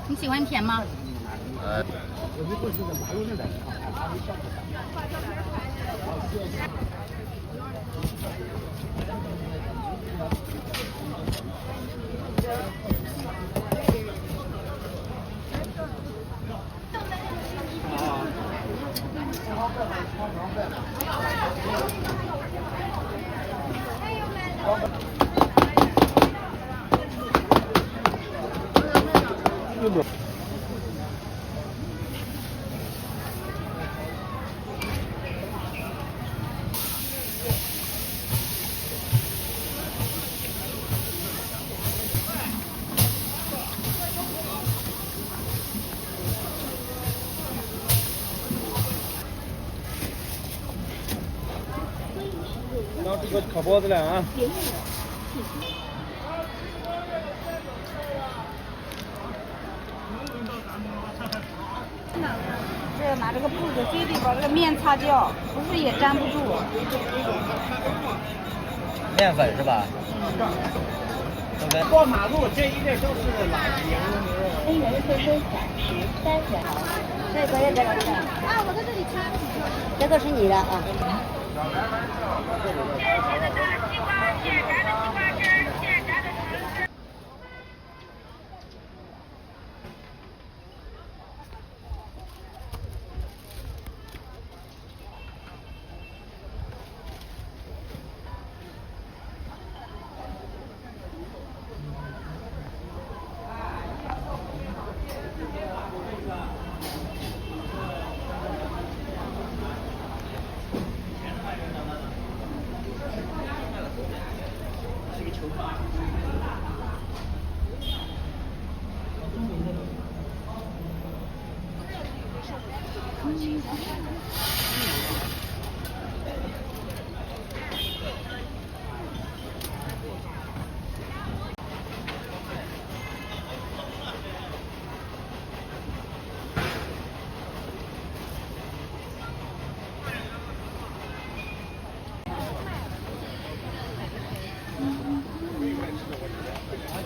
你喜欢甜吗？然后这个烤包子了啊！这拿这个布子最得把这个面擦掉，不是也粘不住。面粉是吧？过马路这一列都是垃圾。黑人分分33元。这个也这个是。啊，我在这里擦。这个是你的啊。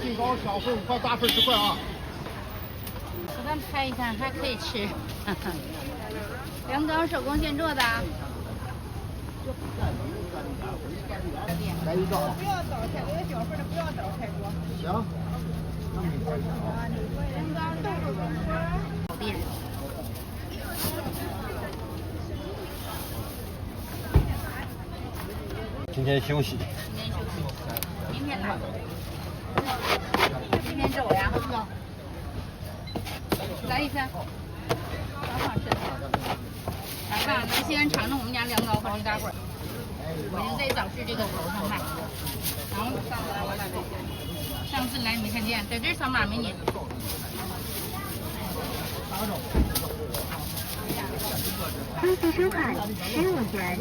最高小份5块，大份10块啊！给咱拍一下，还可以吃。凉糕手工现做的。来一个啊！不要倒太多，小份的不要倒太多。行。凉糕豆豆粉儿。好店。今天休息。今天休息，明天来。今天走呀？来一份。好好吃。来吧，来西安尝尝我们家凉糕和驴打滚。我就在早市这个头上卖。然后上次来你没看见，在这扫码没你？快速收款15元。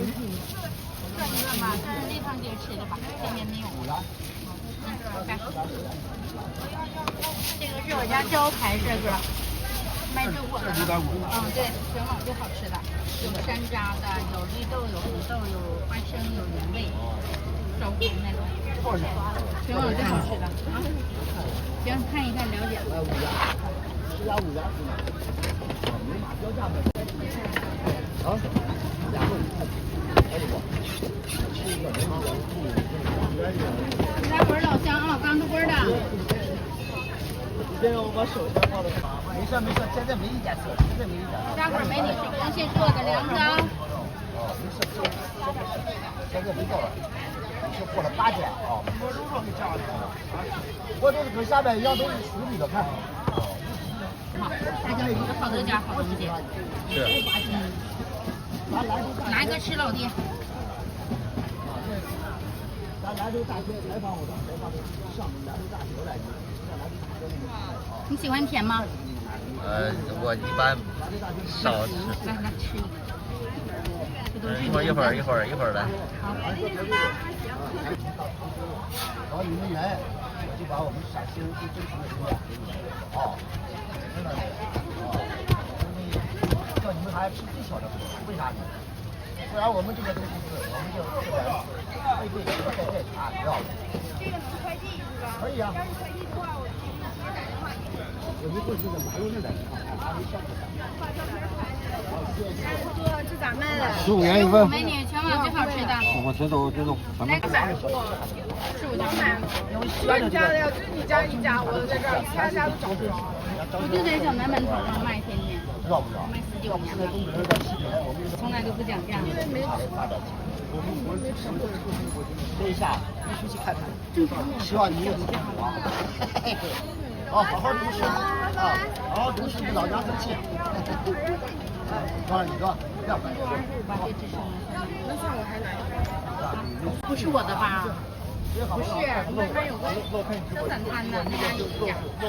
算一个吧，这是立汤街吃的吧？这边没有。这个是我家招牌这个卖这货的。对，全网最好吃的，有山楂的，有绿豆，有红豆，有花生，有原味，招牌那种，全网最好吃的。行，看一看了解。驴打滚老乡啊，刚出锅的。先让我把手先放到茶。没事没事，现在没一点事，现在没一点事。大伙儿没你手工现做的凉糕。没事，现在没到了，你是过了8点啊。我都是跟下边一样，都是熟里的看。好，大家有好多家好东西。是。拿一个吃老爹。咱兰州大学采访我的，上兰州大学来着。你喜欢甜吗？我一般少吃。来吃一个。这都是一会儿来。好。然后你们员，我就把我们陕西人最真诚的情感给你们。真的。叫你们还吃最小的份，为啥呢？不然我们这个东西是，我们就这边背对这个带茶，知道吗？这个能快递是吧？可以啊。要是快递的话，我打电话给你。这咋卖的？15元一份。美女，全网最好吃的。我这种，来个15就买。你家的要就是你家，我在这儿，其他家都找不着。我就在小南门头上卖甜点，知道不知道？卖19年了，从来都不讲价。这一下必须去看看，希望你有好啊！好好读书啊，好好读书，老家争气。你说，要不然那算我还来。不是我的吧？不是，那边有个小散摊的，那家有一家，不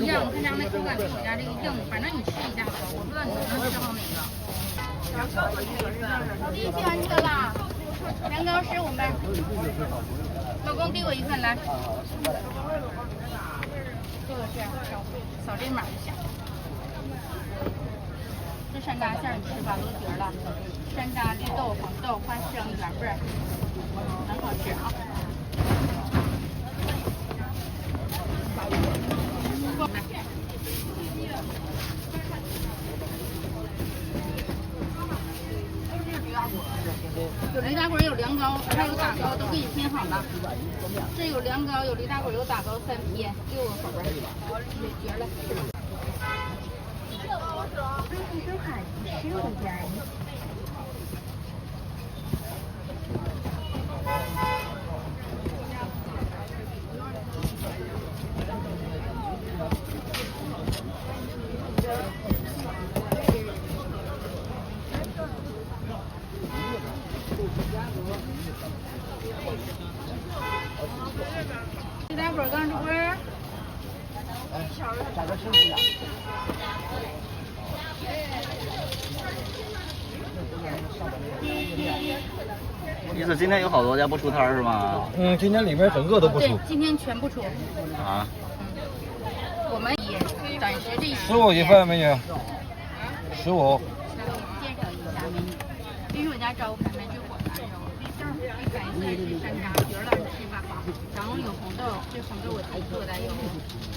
一样，他家那口感比我家这个硬，反正你吃一下吧，我不知道你能吃好哪个。老弟吃完这个啦，年糕15呗。老公递我一份来。这个是扫这码就行。这山楂馅儿你吃吧，都绝了。山楂、绿豆、黄豆、花生、原味儿，很好吃啊。有驴打滚，有凉糕，还有打糕，都给你拼好了。这有凉糕，有驴打滚，有打糕，3批，6个口味，绝了。15元。驴打滚刚出锅。价格升级了。意思今天有好多家不出摊是吗？今天里面整个都不出。对，今天全不出。啊。我们也暂时这15一份，美女。15。介绍一下美女，这是我家招牌卖最火的肉，这白菜是山楂，绝了，你吃吧。然后有红豆，这红豆我自己做的，有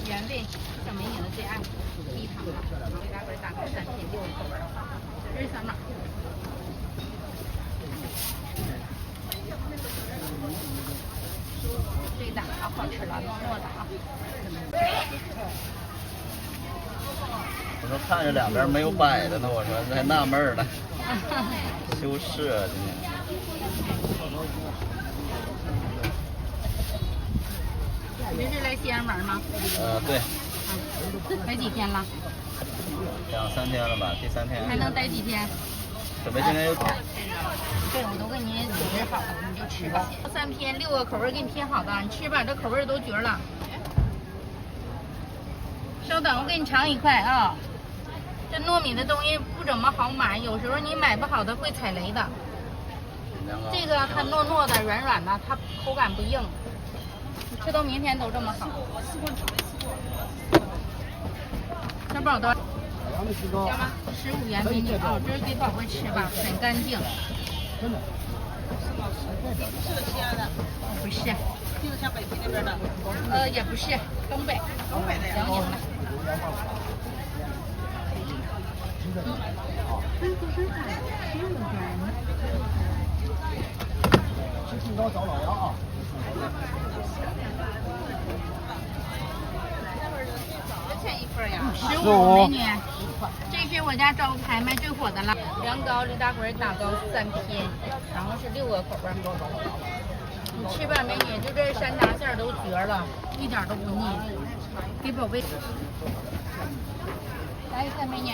原味，小美女的最爱，低糖的，然后打滚打糕3批6个口味，这是3码。这个好吃了，糯糯的啊。我说看着两边没有摆的呢，我说还纳闷呢，羞耻啊今天。你是来西安玩吗？对。来几天了2、3天了吧，第3天。还能待几天？准备今天又走。对，我都给你组织好了，你就吃吧。3批6个口味给你拼好的，你吃吧，这口味都绝了。稍等，我给你尝一块啊。这糯米的东西不怎么好买，有时候你买不好的会踩雷的。这个它糯糯的、软软的，它口感不硬。你吃到明天都这么好。小宝多少？15元美女啊，这是给宝贝吃吧，很干净。真的。是西安的？不是。就是像北京那边的？也不是，东北。东北的呀。辽宁的。吃青糕找老杨啊。一份呀，15美女，这是我家招牌卖最火的了，凉糕、驴打滚、打糕3批，然后是6个口味。你吃吧，美女，就这山楂馅都绝了，一点都不腻。给宝贝，来一个美女。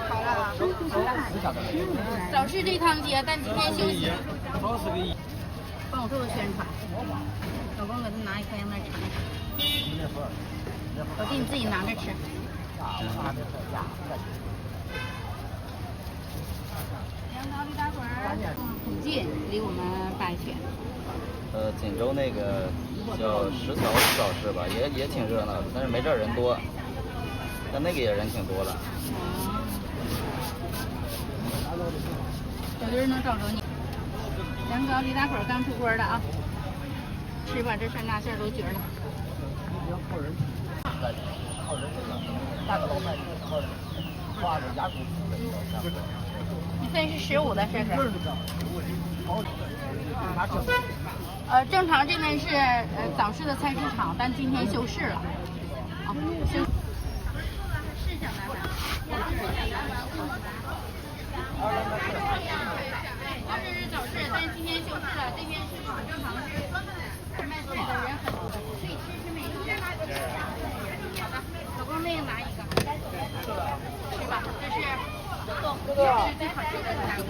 好了，早市这趟街，但今天休息。帮我做个宣传，老公给他拿一块让他尝一尝。老弟，你自己拿着吃。凉糕驴打滚，很近，离我们8圈。锦州那个叫石桥早市吧，也挺热闹的，但是没这儿人多。但那个也人挺多的。有的人能找着你。凉糕驴打滚刚出锅的啊，吃吧，这山楂馅都绝了。在靠人这个大个老麦靠挂着压骨你分是15的，是不是？拿整。正常这边是早市的菜市场，但今天休市了。啊，休。是小白板。这是早市，但是今天休市了。这边市场正常是卖菜的人很多，可以吃没事。好的，老公那个拿一个，是吧？这是最好吃的大锅。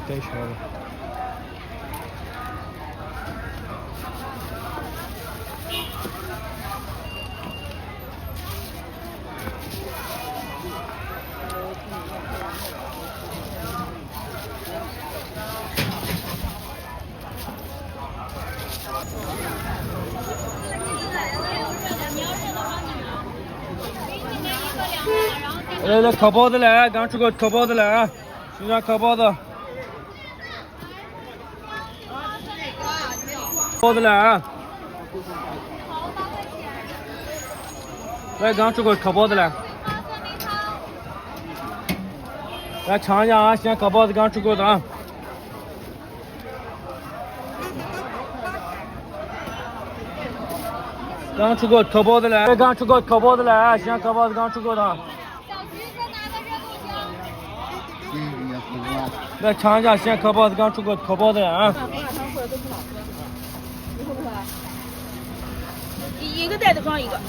该吃了。来，烤包子来，刚出锅烤包子来啊！新疆烤包子。包子来啊！来，刚出锅烤包子来。来尝一下啊！现在烤包子刚出锅的啊。刚出锅烤包子来，刚出锅烤包子来啊！现在烤包子刚出锅的。来尝一下，现在烤包子刚出锅烤包子来啊！一个袋子装一个。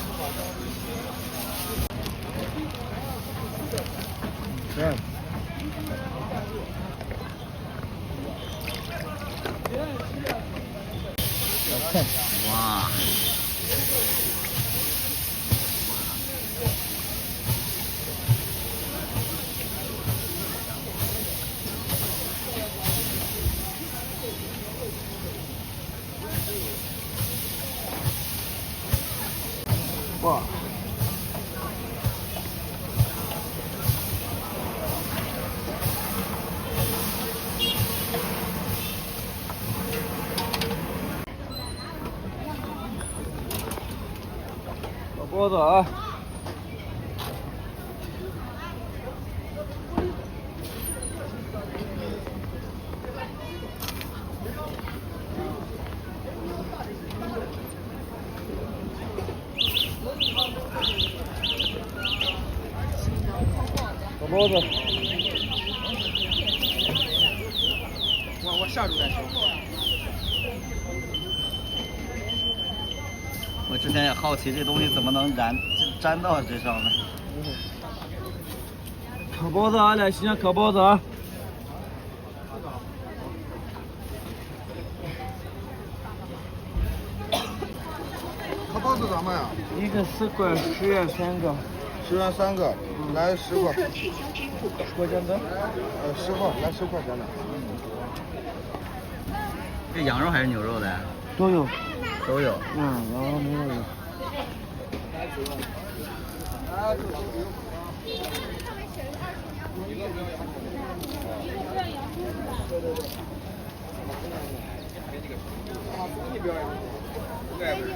哇！哇！烤包子啊！烤包子。我下注再说。我之前也好奇这东西怎么能粘到这上面。烤包子啊，来，新疆烤包子啊！烤包子咋卖啊一个10块，10元3个。？10元3个，来10块。10块钱的。10号，来10块钱的。这羊肉还是牛肉的？都有。都有。嗯，然后牛肉有。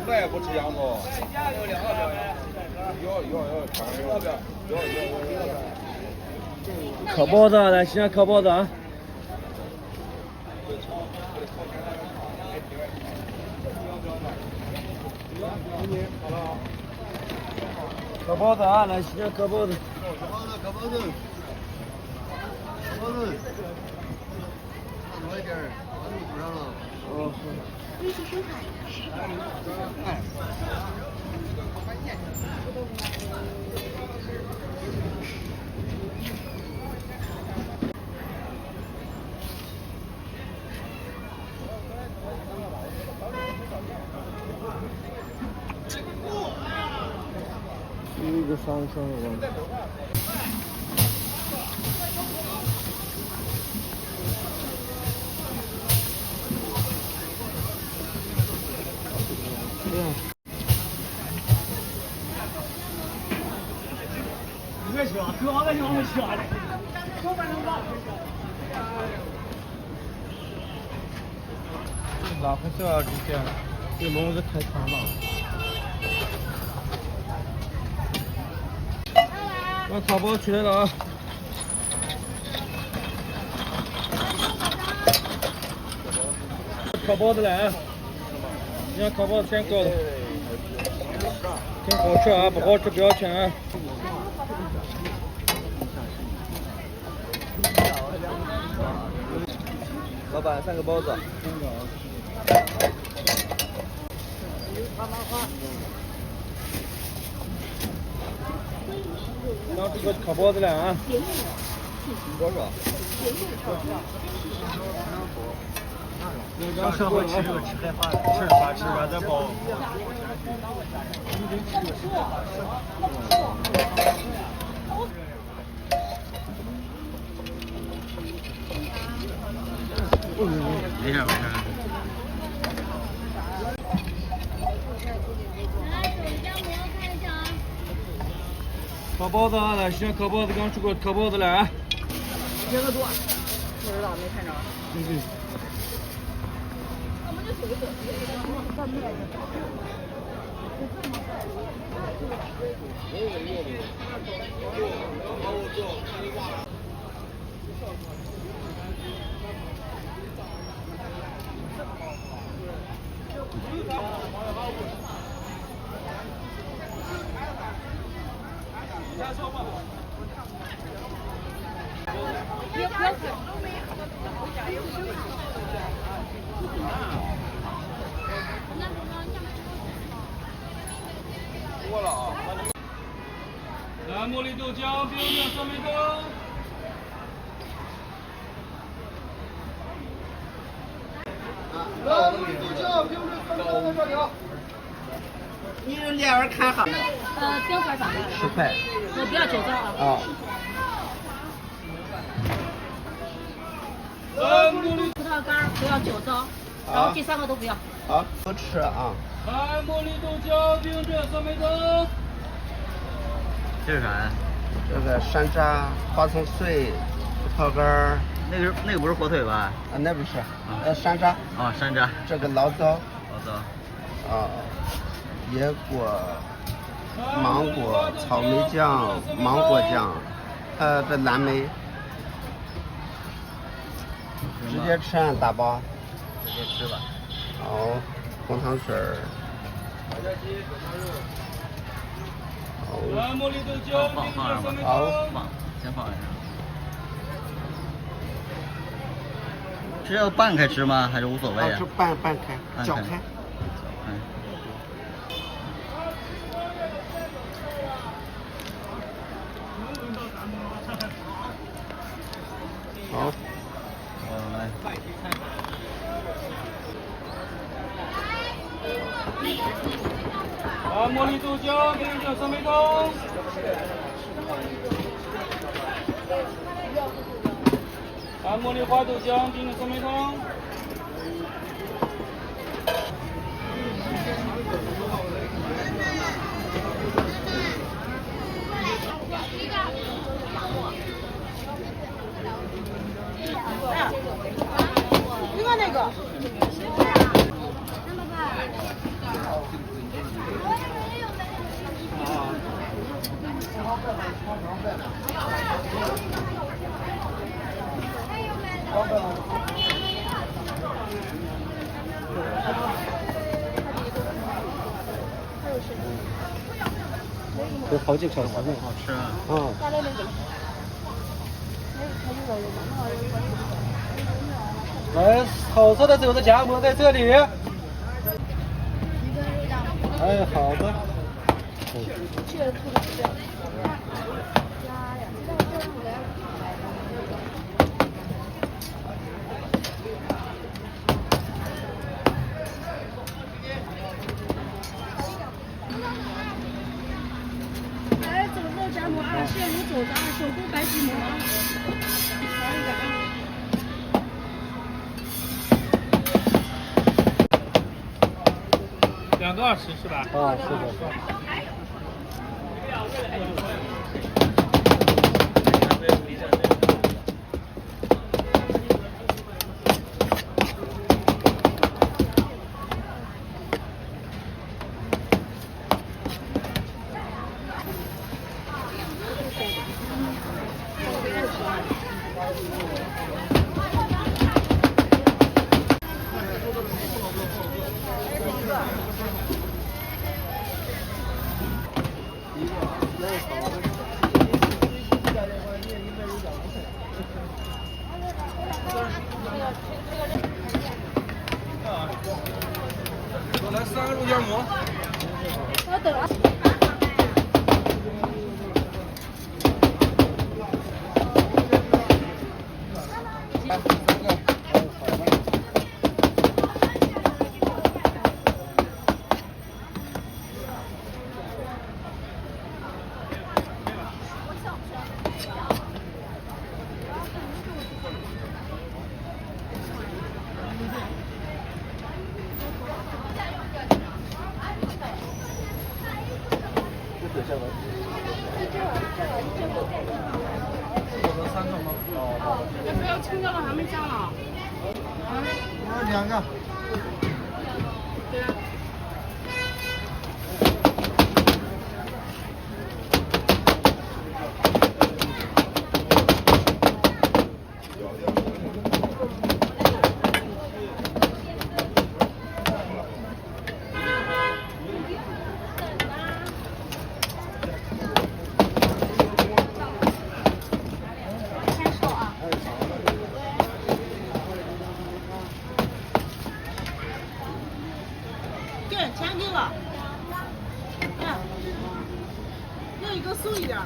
我也不吃羊肉。有2个表演。有。烤包子，来，新疆烤包子啊！烤包子啊，来，新疆烤包子。烤包子。看多一点，把你补上了。哦，上我。别吃啊，哥们，你往回吃啊！哪块这样子这样？这笼子太长了。把草包取来了啊！烤包子来，你看烤包子先搞的，挺好吃啊，不好吃不要钱啊。老板，3个包子。拿这个烤包子来啊！多少？刚社会吃这个吃害怕，吃啥再包。没事没事。烤包子啊，来，喜欢烤包子，刚出锅烤包子来啊！人个多，不知道没看着。对。来，茉莉豆浆，冰镇酸梅汤。来，茉莉豆浆，冰镇酸梅汤在这里啊。你两人看好。冰粉咋样10块。我不要酒糟啊。啊。来，茉莉。葡萄干不要酒糟，然后第3个都不要。好，多吃啊。来，茉莉豆浆，冰镇酸梅汤。这是啥呀？这个山楂、花生碎、葡萄干儿。那个不是火腿吧？啊，那不是，山楂。啊，山楂。这个醪糟。醪糟。啊，野果、芒果、草莓酱、芒果酱，这蓝莓。直接吃啊，打包。直接吃吧。好，红糖水儿。来，茉莉豆浆，冰镇酸梅汤。放，先放一下。是要拌开吃吗？还是无所谓啊？就拌开，搅开。好。来。来，茉莉豆浆，冰镇酸梅汤。来，茉莉花豆浆，冰镇酸梅汤。另外那个。有好几口，好吃啊。嗯。来，好吃的肘子夹馍在这里。哎，好的。来，走2个20是吧？啊，是的，是的。来3个肉夹馍。我等了。不要青椒了，还没加呢。2个。对啊。对，钱给了。哎，要一个瘦一点的。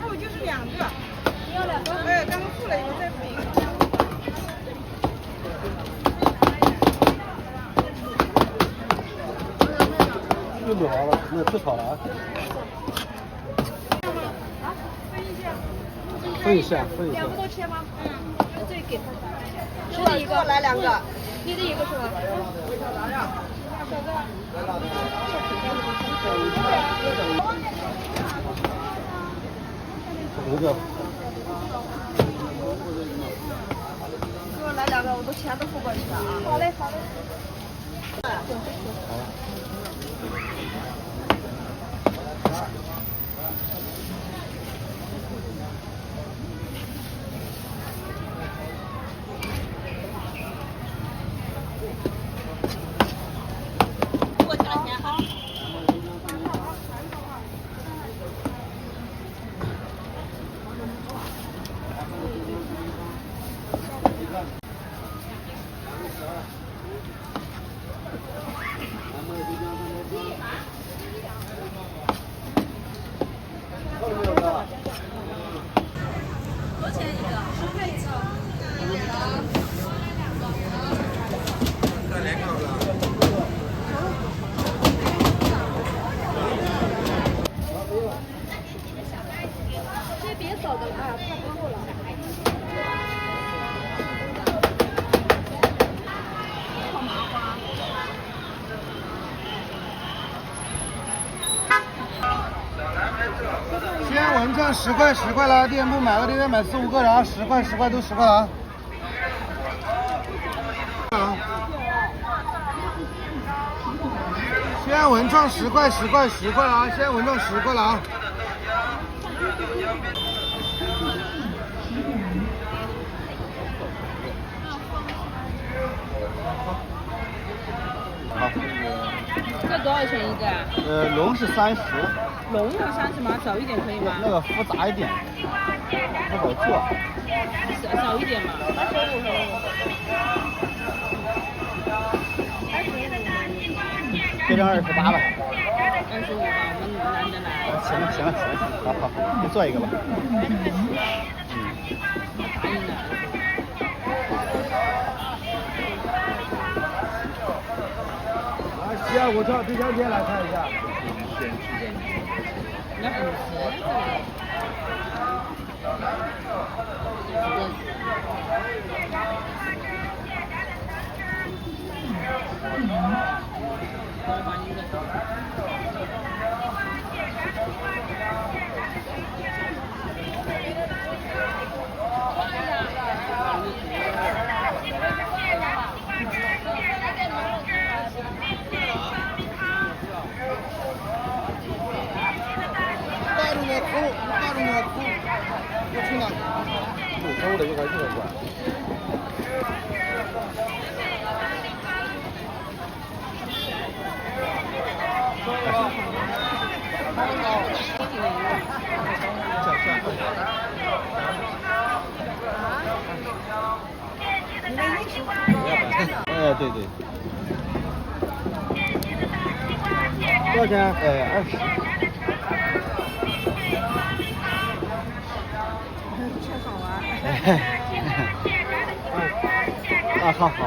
还有就是2个。你要2个？哎，刚刚付了一个，再付一个。又不好了，那吃草了啊。分一下，分一下。2个都切吗？这给他。谁的一个？来2个。你的一个是吧？5个。给我来2个，我都钱都付过去了啊。好嘞，好嘞。过去了钱好。多少钱一个？10块一个。这别扫的了啊，太不够了。好麻花。鲜蚊帐10块10块了，店铺买了这边买4、5个，然后10块10块都10块了啊。鲜蚊帐10块10块10块了啊，鲜蚊帐10块了啊。好。这多少钱一个啊？龙是30。龙要30吗？少一点可以吗？那个复杂一点，不好做。少一点嘛。这张28吧。25吧，我们懒得来。行了行了行了，好好，就做一个吧。西安五常这两天来看一下。那不是。对对。多少钱？20。挺好玩。啊，好好好。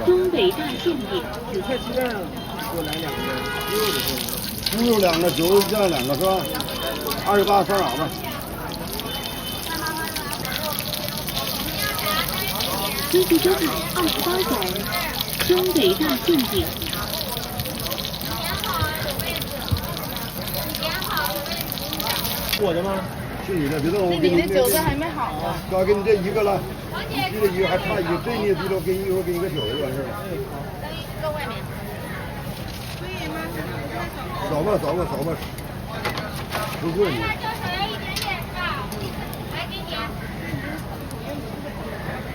东北大馅饼，韭菜鸡蛋给我来2个，猪肉2个，韭菜鸡蛋2个是吧？28酸喇叭。飞机周海28元，东北大馅饼。我的吗？是你的，别动，我给你。你的韭菜还没好啊。刚给你这一个了，你这一个还差一个，这你比着给你一会儿给你个饺子完事儿了。搁外面。扫吧扫吧扫吧，不贵你。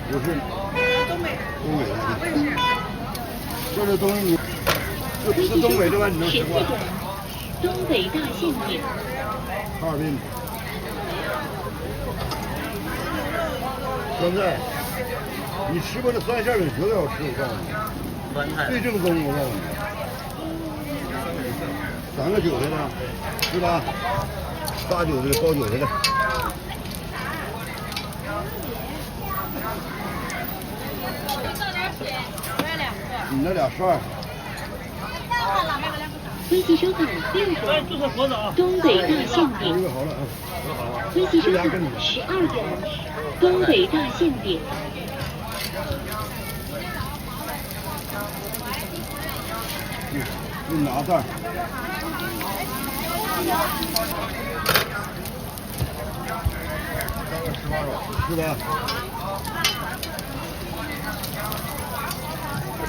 不是东北的，这是东北你，就吃东北的吧，你能吃惯？东北大馅饼。哈尔滨。现在你吃过这酸馅饼绝对好吃，我告诉你，最正宗，我告诉你。3个韭菜的，是吧？大韭菜的，包韭菜的。你那俩12。飞机烧烤6个，东北大馅饼。这个好了啊，飞机烧烤12元，东北大馅饼。给你拿袋。是吧？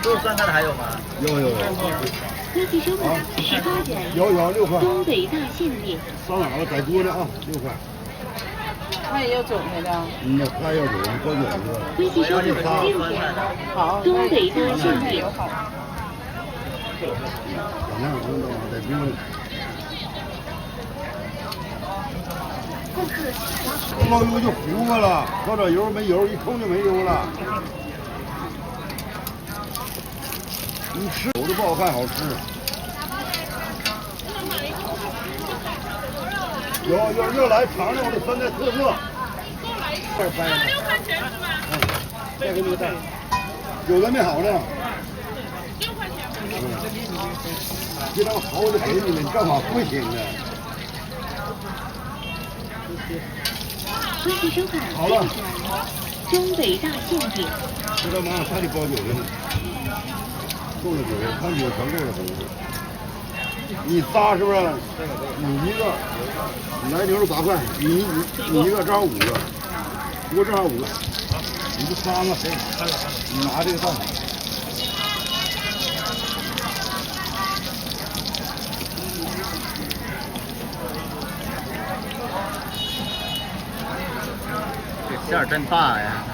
都是酸菜的还有吗？有。飞机烧烤18元，有6块。东北大馅饼。酸喇叭在锅呢啊，6块。他也有韭菜的。那他要韭菜包韭菜。飞机烧烤6元，好，东北大馅饼。两分钟再冰。老油就糊巴了，搁这油没油，一冲就没油了。你吃有的不好看，好吃。有来尝尝我的酸菜特色。6块钱是吗？再给你个蛋。有的没好的。6块钱。非常好的给你们，干嘛不行呢？欢迎收看好了，东北大馅饼。知道吗？他得包酒的呢，够了酒，看酒全够了，可能是。你仨是不是？你一个，来牛肉8块，你一个，正好5个，不过正好5个，你这3个谁？你拿这个蛋。这馅儿真大呀！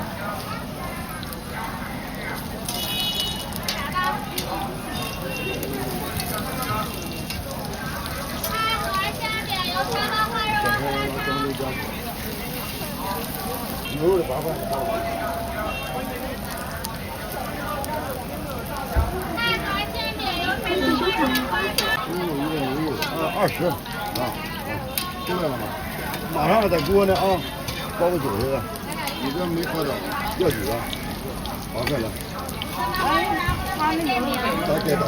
牛肉的8块。20啊，进来了吗？马上在锅呢啊，包个90的，你这没喝着，要几个？8块了。给这个给了，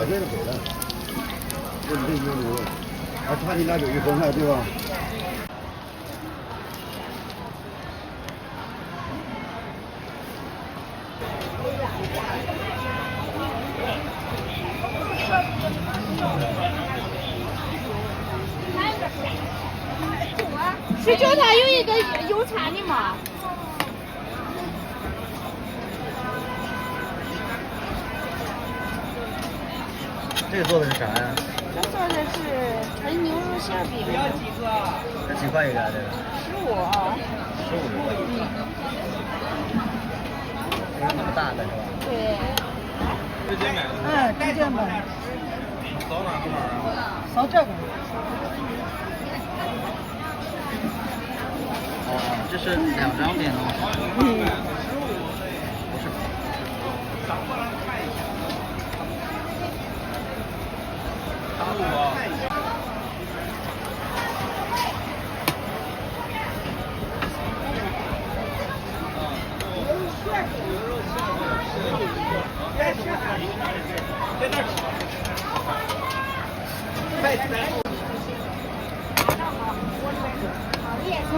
这你这牛肉，还差你俩有一分菜对吧？是叫他有一个油餐的吗？这个做的是啥呀？这做的是纯牛肉馅饼。这几块一个这个？15。15个。这是那么大的是吧？对。直接买的。直接买。扫哪个码啊？扫这个。哦，这是2张电动。不是。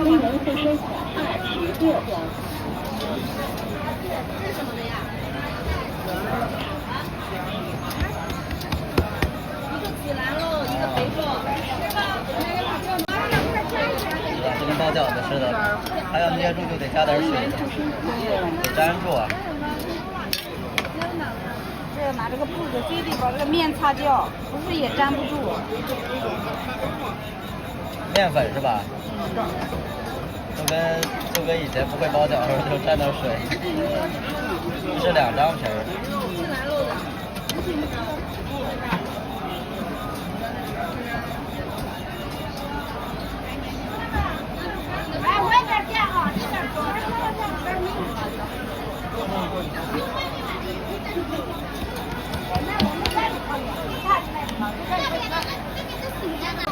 西门自身小26标。这是什么的呀？一个孜然肉，一个肥肉。这跟包饺子似的，还要捏住就得加点水，得粘住啊。这拿这个布子最得把这个面擦掉，不是也粘不住。面粉是吧？就跟以前不会包饺子就蘸点水。这是2张皮儿。孜然肉的。来，我这边见啊，这边说。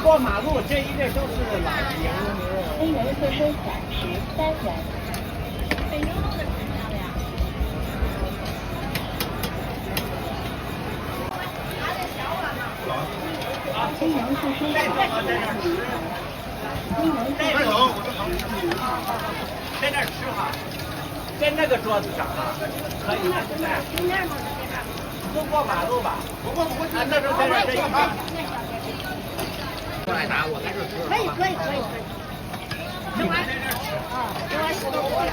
过马路这一列都是老羊牛肉。黑人自身小13元。北牛肉的什么样的呀？黑人自身小快走，在那儿吃哈，在那个桌子上哈，可以。不过马路吧？不过，啊，那时候在这儿这一盘。过来打，我在这吃。可以。吃完。吃完10个过来。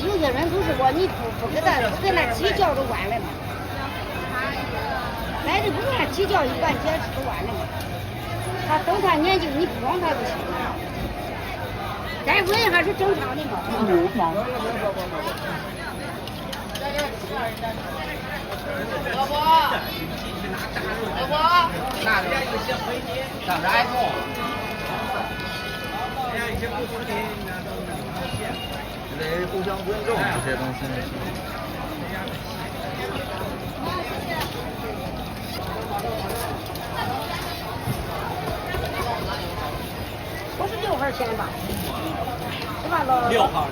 有些人都是说你不给那计较就完了嘛，来的不给那计较，一半钱吃就完了嘛。他等他年纪你不让他不行。再问还是正常的嘛。老婆，那边有些回民，上这 iPhone。得互相尊重这些东西。不是6号钱吧？是吧，老6号。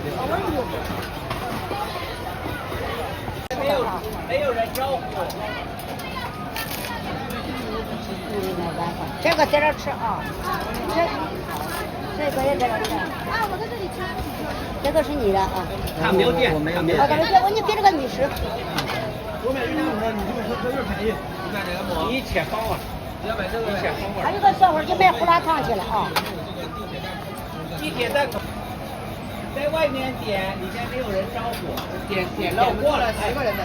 没有人招呼。这个在这吃啊，这个也在这吃。啊，我在这里吃。这个是你的啊。他没有店，我没有店。你给这个女士。我买150，你这个车有点便宜。你切方啊？要买这个切方啊。还有个小伙就买胡辣汤去了啊。地铁站口，在外面点，里面没有人招呼，点了过了10个人的。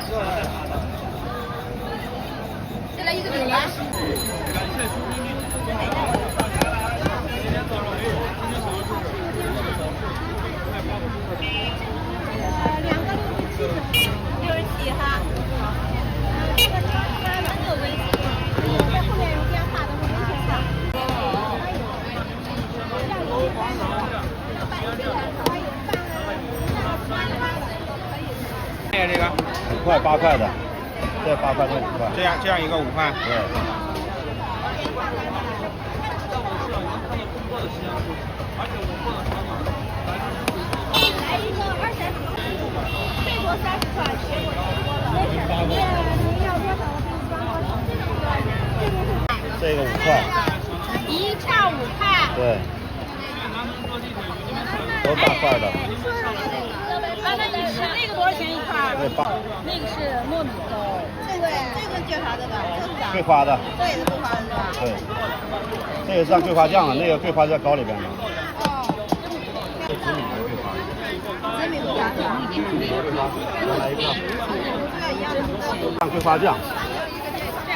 再来一个饼干。2个67哈。这个6个1，在后面有电话的，我明天上。这个5块8块的，这8块这5块。这样一个5块。对。来一个20，最多30块，结果您要多少我给你装多少。这个5块。一串5块。对。都大块的。那你吃那个多少钱一块？对8。那个是糯米糕。这个叫啥的吧？桂花的。这也是桂花的是吧？对。这个是桂花酱的，那个桂花在糕里边的。哦。这紫米的桂花。紫米桂花。再来一个。蘸桂花酱。蘸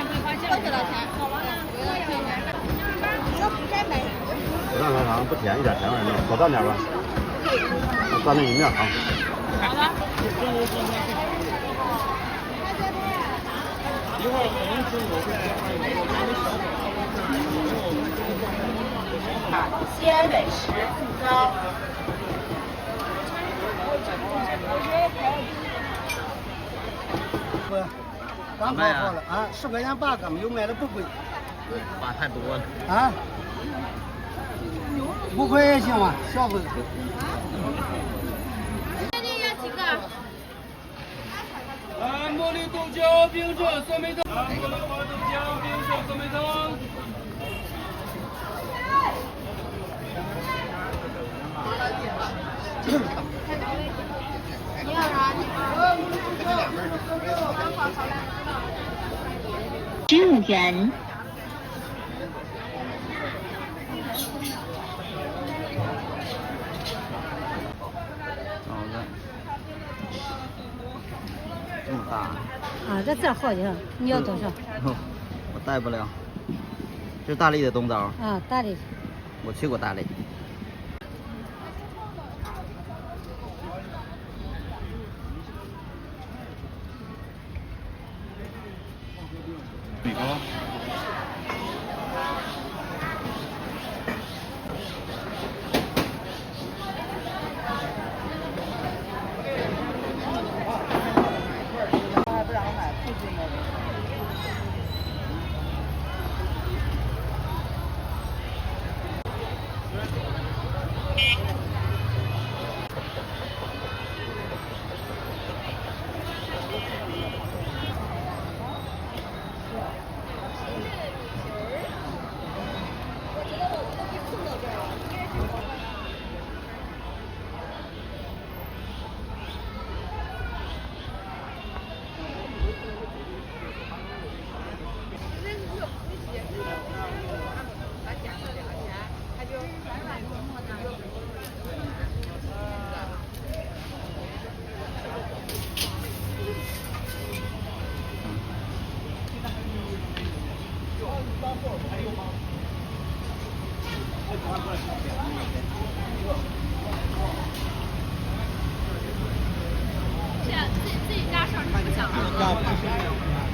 桂花酱多少钱？一个不蘸呗。不蘸糖不甜，一点甜味没有，少蘸点吧。蘸那一面啊。好了。一会儿可能是我会西安美食兔烧。刚烤好了啊，10块钱8个，没有卖的不贵。8太多了。啊？5块也行啊，小份。这里要几个？茉莉豆浆、冰镇酸梅汤。茉莉花豆浆、冰镇酸梅汤。你要啥？15元。好的。这么大。啊，这好几个，你要多少？我带不了。这是大荔的冬枣。啊，大荔。我去过大荔。米糕。自己加上什么酱？